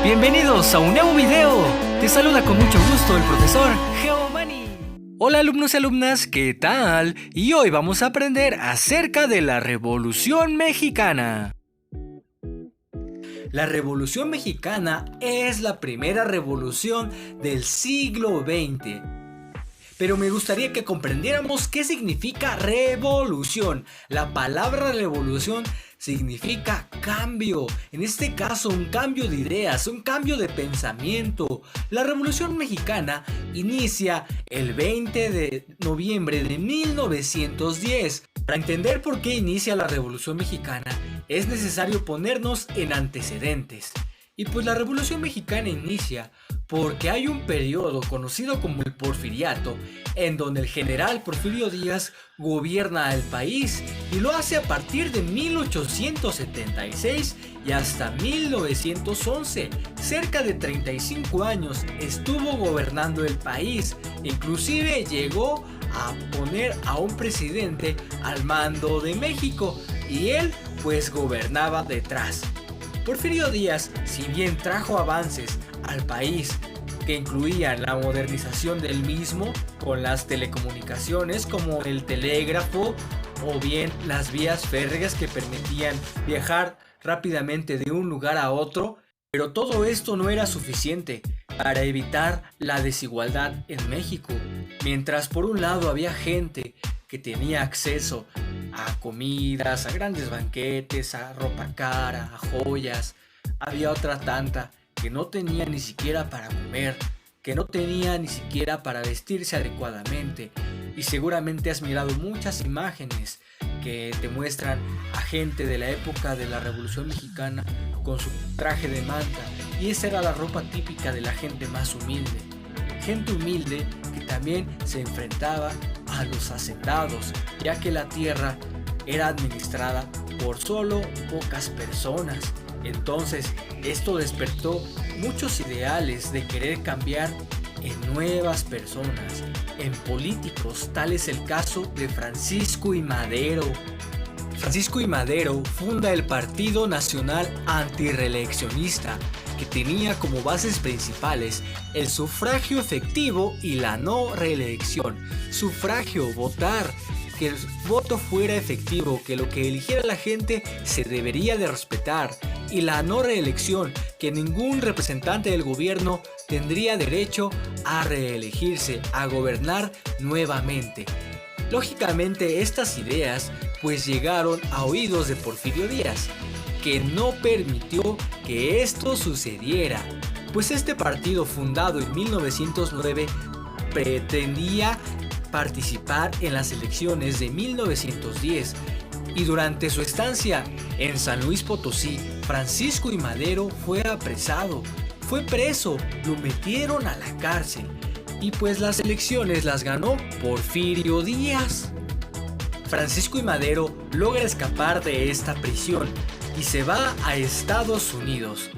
Bienvenidos a un nuevo video. Te saluda con mucho gusto el profesor Geomani. Hola alumnos y alumnas, ¿qué tal? Y hoy vamos a aprender acerca de la Revolución Mexicana. La Revolución Mexicana es la primera revolución del siglo XX. Pero me gustaría que comprendiéramos qué significa revolución. La palabra revolución significa cambio. En este caso, un cambio de ideas, un cambio de pensamiento. La Revolución Mexicana inicia el 20 de noviembre de 1910. Para entender por qué inicia la Revolución Mexicana, es necesario ponernos en antecedentes. Y pues la Revolución Mexicana inicia porque hay un periodo conocido como el Porfiriato, en donde el general Porfirio Díaz gobierna el país y lo hace a partir de 1876 y hasta 1911. Cerca de 35 años estuvo gobernando el país, inclusive llegó a poner a un presidente al mando de México y él pues gobernaba detrás. Porfirio Díaz, si bien trajo avances al país que incluían la modernización del mismo con las telecomunicaciones como el telégrafo o bien las vías férreas que permitían viajar rápidamente de un lugar a otro, pero todo esto no era suficiente para evitar la desigualdad en México. Mientras por un lado había gente que tenía acceso a comidas, a grandes banquetes, a ropa cara, a joyas, había otra tanta que no tenía ni siquiera para comer, que no tenía ni siquiera para vestirse adecuadamente. Y seguramente has mirado muchas imágenes que te muestran a gente de la época de la Revolución Mexicana con su traje de manta, y esa era la ropa típica de la gente más humilde. Gente humilde que también se enfrentaba a los hacendados, ya que la tierra era administrada por solo pocas personas. Entonces, esto despertó muchos ideales de querer cambiar en nuevas personas, en políticos. Tal es el caso de Francisco I. Madero. Francisco I. Madero funda el Partido Nacional Antirreeleccionista, que tenía como bases principales el sufragio efectivo y la no reelección. Sufragio, votar, que el voto fuera efectivo, que lo que eligiera la gente se debería de respetar, y la no reelección, que ningún representante del gobierno tendría derecho a reelegirse, a gobernar nuevamente. Lógicamente estas ideas pues llegaron a oídos de Porfirio Díaz, que no permitió que esto sucediera, pues este partido, fundado en 1909, pretendía participar en las elecciones de 1910, y durante su estancia en San Luis Potosí, Francisco I. Madero fue apresado, fue preso, lo metieron a la cárcel, y pues las elecciones las ganó Porfirio Díaz. Francisco I. Madero logra escapar de esta prisión y se va a Estados Unidos.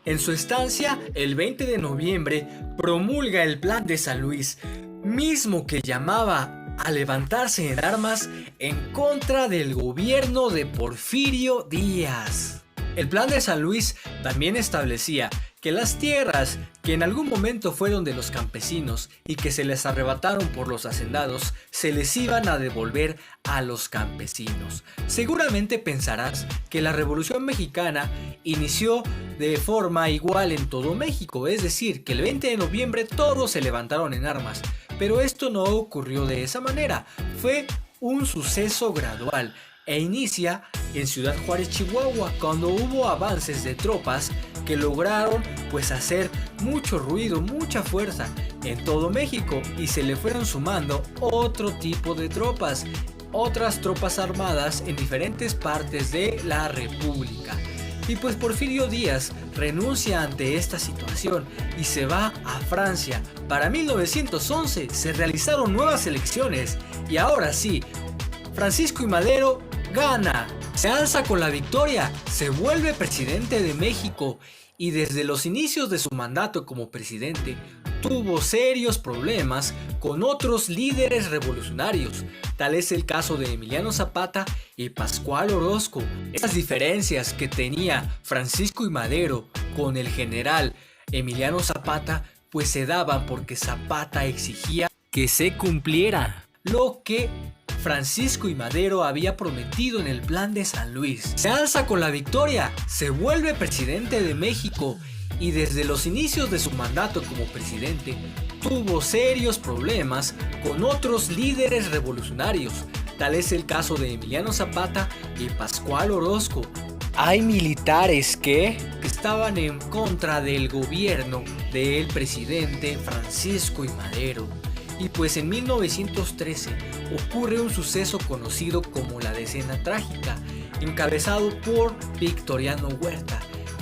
En su estancia, el 20 de noviembre, promulga el Plan de San Luis, mismo que llamaba a levantarse en armas en contra del gobierno de Porfirio Díaz. El Plan de San Luis también establecía que las tierras que en algún momento fueron de los campesinos y que se les arrebataron por los hacendados, se les iban a devolver a los campesinos. Seguramente pensarás que la Revolución Mexicana inició de forma igual en todo México, es decir, que el 20 de noviembre todos se levantaron en armas, pero esto no ocurrió de esa manera, fue un suceso gradual. E inicia en Ciudad Juárez, Chihuahua, cuando hubo avances de tropas que lograron pues hacer mucho ruido, mucha fuerza en todo México, y se le fueron sumando otro tipo de tropas, otras tropas armadas en diferentes partes de la República. Y pues Porfirio Díaz renuncia ante esta situación y se va a Francia. Para 1911 se realizaron nuevas elecciones y ahora sí, Francisco I. Madero gana, se alza con la victoria, se vuelve presidente de México, y desde los inicios de su mandato como presidente tuvo serios problemas con otros líderes revolucionarios. Tal es el caso de Emiliano Zapata y Pascual Orozco. Estas diferencias que tenía Francisco I. Madero con el general Emiliano Zapata pues se daban porque Zapata exigía que se cumpliera lo que Francisco I. Madero había prometido en el Plan de San Luis. Se alza con la victoria, se vuelve presidente de México y desde los inicios de su mandato como presidente tuvo serios problemas con otros líderes revolucionarios. Tal es el caso de Emiliano Zapata y Pascual Orozco. Hay militares que estaban en contra del gobierno del presidente Francisco I. Madero. Y pues en 1913 ocurre un suceso conocido como la Decena Trágica, encabezado por Victoriano Huerta.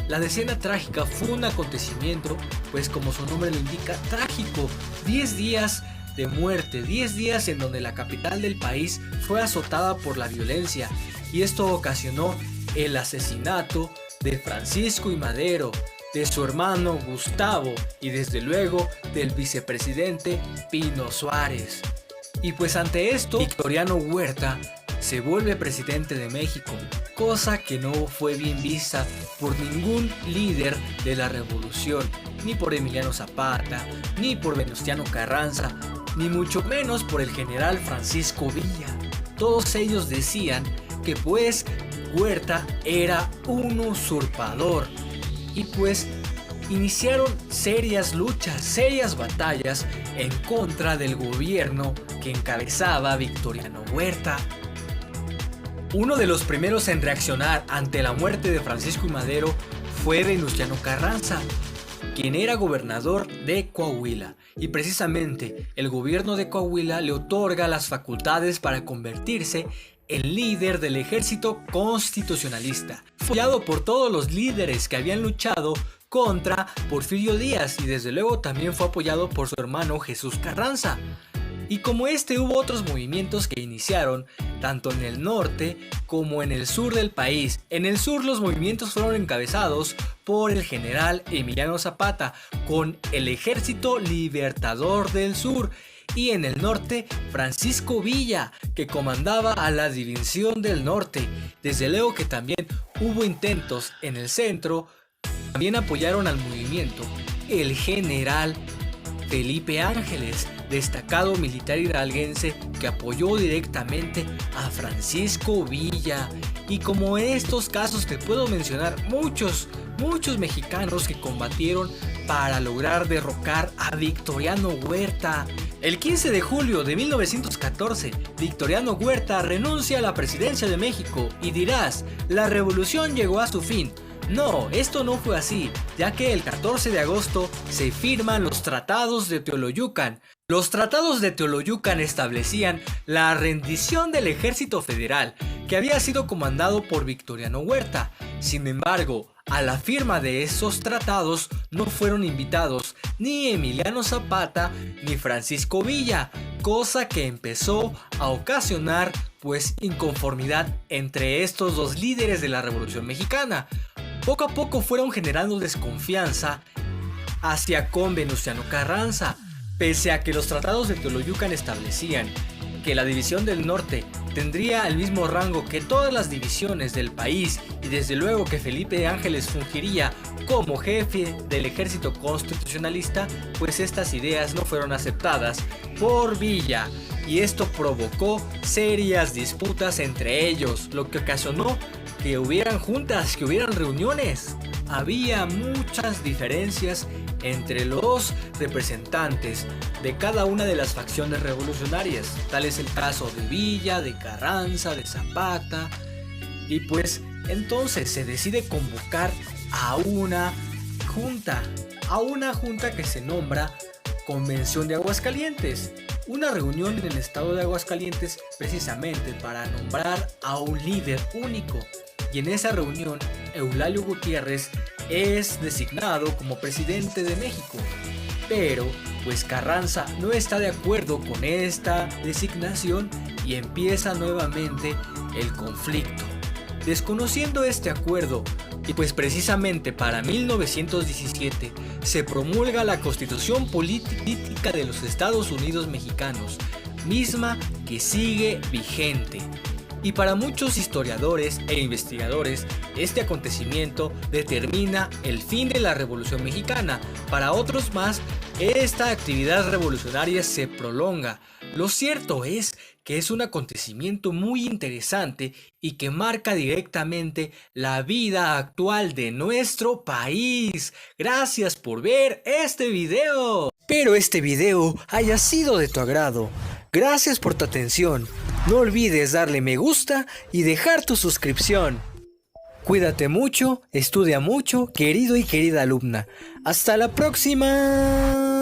La Decena Trágica fue un acontecimiento, pues como su nombre lo indica, trágico. 10 días de muerte, 10 días en donde la capital del país fue azotada por la violencia, y esto ocasionó el asesinato de Francisco I. Madero, de su hermano Gustavo y desde luego del vicepresidente Pino Suárez. Y pues ante esto, Victoriano Huerta se vuelve presidente de México, cosa que no fue bien vista por ningún líder de la revolución, ni por Emiliano Zapata, ni por Venustiano Carranza, ni mucho menos por el general Francisco Villa. Todos ellos decían que pues Huerta era un usurpador, y pues iniciaron serias luchas, serias batallas en contra del gobierno que encabezaba Victoriano Huerta. Uno de los primeros en reaccionar ante la muerte de Francisco I. Madero fue Venustiano Carranza, quien era gobernador de Coahuila, y precisamente el gobierno de Coahuila le otorga las facultades para convertirse en líder del ejército constitucionalista, apoyado por todos los líderes que habían luchado contra Porfirio Díaz, y desde luego también fue apoyado por su hermano Jesús Carranza. Y como este hubo otros movimientos que iniciaron tanto en el norte como en el sur del país. En el sur los movimientos fueron encabezados por el general Emiliano Zapata con el Ejército Libertador del Sur, y en el norte Francisco Villa, que comandaba a la División del Norte. Desde luego que también hubo intentos en el centro. También apoyaron al movimiento el general Felipe Ángeles, destacado militar hidalguense que apoyó directamente a Francisco Villa. Y como en estos casos te puedo mencionar muchos mexicanos que combatieron para lograr derrocar a Victoriano Huerta. El 15 de julio de 1914, Victoriano Huerta renuncia a la presidencia de México, y dirás, la revolución llegó a su fin. No, esto no fue así, ya que el 14 de agosto se firman los Tratados de Teoloyucan. Los Tratados de Teoloyucan establecían la rendición del ejército federal, que había sido comandado por Victoriano Huerta. Sin embargo, a la firma de esos tratados no fueron invitados ni Emiliano Zapata ni Francisco Villa, cosa que empezó a ocasionar pues inconformidad entre estos dos líderes de la Revolución Mexicana. Poco a poco fueron generando desconfianza hacia con Venustiano Carranza, pese a que los tratados de Teoloyucan establecían que la División del Norte tendría el mismo rango que todas las divisiones del país, y desde luego que Felipe Ángeles fungiría como jefe del ejército constitucionalista, pues estas ideas no fueron aceptadas por Villa, y esto provocó serias disputas entre ellos, lo que ocasionó que hubieran juntas, que hubieran reuniones. Había muchas diferencias entre los representantes de cada una de las facciones revolucionarias. Tal es el caso de Villa, de Carranza, de Zapata. Y pues entonces se decide convocar a una junta que se nombra Convención de Aguascalientes. Una reunión en el estado de Aguascalientes precisamente para nombrar a un líder único. Y en esa reunión, Eulalio Gutiérrez es designado como presidente de México. Pero, pues Carranza no está de acuerdo con esta designación y empieza nuevamente el conflicto. Desconociendo este acuerdo, y pues precisamente para 1917 se promulga la Constitución Política de los Estados Unidos Mexicanos, misma que sigue vigente. Y para muchos historiadores e investigadores, este acontecimiento determina el fin de la Revolución Mexicana. Para otros más, esta actividad revolucionaria se prolonga. Lo cierto es que es un acontecimiento muy interesante y que marca directamente la vida actual de nuestro país. Gracias por ver este video. Espero este video haya sido de tu agrado. Gracias por tu atención. No olvides darle me gusta y dejar tu suscripción. Cuídate mucho, estudia mucho, querido y querida alumna. ¡Hasta la próxima!